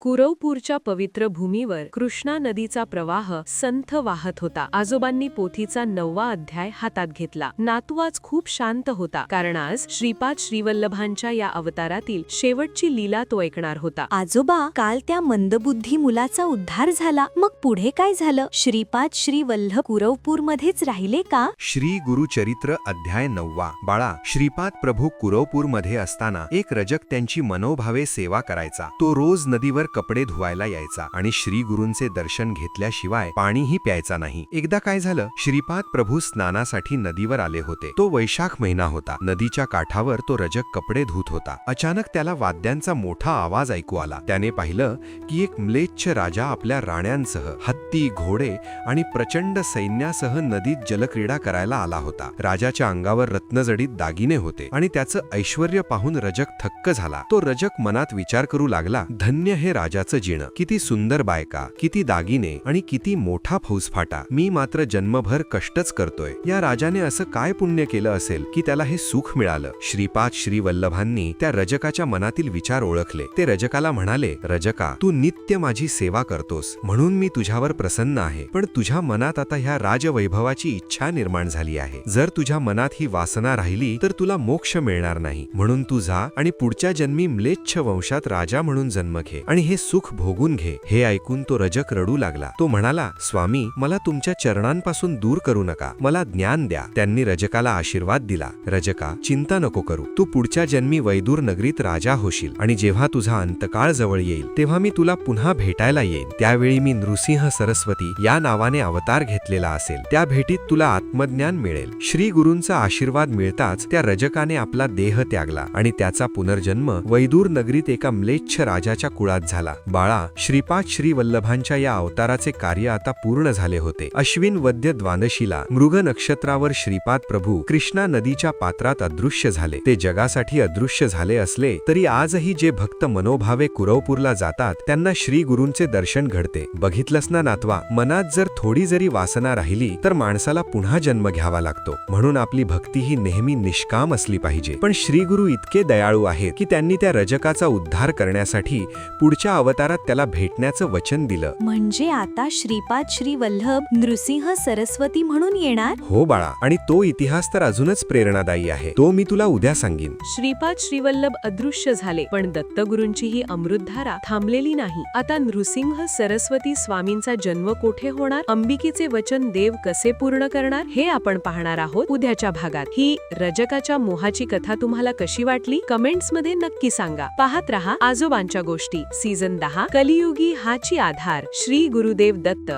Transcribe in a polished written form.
कुरवपूरच्या पवित्र भूमीवर कृष्णा नदीचा प्रवाह संथ वाहत होता. आजोबांनी पोथीचा 9वा अध्याय हातात घेतला. नातू आज खूप शांत होता, कारण आज श्रीपाद श्रीवल्लभांच्या या अवतारातील शेवटची लीला तो ऐकणार होता. आजोबा, काल त्या मंदबुद्धी मुलाचा उद्धार झाला, मग पुढे काय झालं? श्रीपाद श्रीवल्लभ कुरवपूरमध्येच राहिले का? श्री गुरुचरित्र अध्याय 9. बाळा, श्रीपाद प्रभू कुरवपूरमध्ये असताना एक रजक त्यांची मनोभावे सेवा करायचा. तो रोज नदीवर कपडे धुवायला यायचा आणि श्री गुरूंचे दर्शन घेतल्याशिवाय पाणीही प्यायचा नाही. एकदा काय झालं, श्रीपाद प्रभू स्नानासाठी नदीवर आले होते. तो वैशाख महिना होता. नदीच्या काठावर तो रजक कपडे धुत होता. अचानक त्याला वाद्यांचा मोठा आवाज ऐकू आला. त्याने पाहिलं की एक म्लेच्छ राजा आपल्या राण्यांसह, हत्ती, घोडे आणि प्रचंड सैन्यासह नदीत जलक्रीडा करायला आला होता. राजाच्या अंगावर रत्नजडित दागिने होते आणि त्याचं ऐश्वर्य पाहून रजक थक्क झाला. तो रजक मनात विचार करू लागला, धन्य हे राजाचं जीण, किती सुंदर बायका, किती दागिने आणि किती मोठा फौजफाटा. मी मात्र जन्मभर कष्टच करतोय. या राजाने असं काय पुण्य केलं असेल की त्याला हे सुख मिळालं? श्रीपाद श्रीवल्लभांनी त्या रजकाच्या मनातील विचार ओळखले. ते रजकाला म्हणाले, रजका, तू नित्य माझी सेवा करतोस म्हणून मी तुझ्यावर प्रसन्न आहे. पण तुझ्या मनात आता ह्या राजवैभवाची इच्छा निर्माण झाली आहे. जर तुझ्या मनात ही वासना राहिली तर तुला मोक्ष मिळणार नाही. म्हणून तू जा आणि पुढच्या जन्मी म्लेच्छ वंशात राजा म्हणून जन्म घे आणि हे सुख भोगून घे. हे ऐकून तो रजक रडू लागला. तो म्हणाला, स्वामी, मला तुमच्या चरणांपासून दूर करू नका, मला ज्ञान द्या. त्यांनी रजकाला आशीर्वाद दिला, रजका, चिंता नको करू. तू पुढच्या जन्मी वैदूर नगरीत राजा होशील आणि जेव्हा तुझा अंतकाळ जवळ येईल तेव्हा मी तुला पुन्हा भेटायला येईन. त्यावेळी मी नृसिंह सरस्वती या नावाने अवतार घेतलेला असेल. त्या भेटीत तुला आत्मज्ञान मिळेल. श्री गुरूंचा आशीर्वाद मिळताच त्या रजकाने आपला देह त्यागला आणि त्याचा पुनर्जन्म वैदूर नगरीत एका म्लेच्छ राजाच्या कुळात झाला. बाळा, श्रीपाद श्रीवल्लभांच्या या अवताराचे कार्य आता पूर्ण झाले होते. अश्विन वद्य द्वादशीला मृग नक्षत्रावर श्रीपाद प्रभू कृष्णा नदीच्या पात्रात अदृश्य झाले. ते जगासाठी अदृश्य झाले असले तरी आजही जे भक्त मनोभावे कुरवपूरला जातात त्यांना श्री गुरूंचे दर्शन घडते. बघितलंस ना नातवा, मनात जर थोडी जरी वासना राहिली तर माणसाला पुन्हा जन्म घ्यावा लागतो. म्हणून आपली भक्ती ही नेहमी निष्काम असली पाहिजे. पण श्री गुरु इतके दयाळू आहेत की त्यांनी त्या रजकाचा उद्धार करण्यासाठी पुढच्या अवतारात त्याला भेटण्याचं वचन दिलं. म्हणजे आता श्रीपाद श्रीवल्लभ नृसिंह सरस्वती म्हणून येणार? हो बाळा, आणि तो इतिहास तर अजूनच प्रेरणादायी आहे. तो मी तुला उद्या सांगीन. श्रीपाद श्रीवल्लभ अदृश्य झाले, पण दत्तगुरूंची ही अमृतधारा थांबलेली नाही. आता नृसिंह सरस्वती स्वामींचा जन्म कोठे होणार, अंबिकेचे वचन देव कसे पूर्ण करणार, हे आपण पाहणार आहोत उद्याच्या भागात. ही रजकाच्या मोहाची कथा तुम्हाला कशी वाटली कमेंट्स मध्ये नक्की सांगा. पाहत रहा आजोबांच्या गोष्टी सीझन 10, कलियुगी हाची आधार. श्री गुरुदेव दत्त.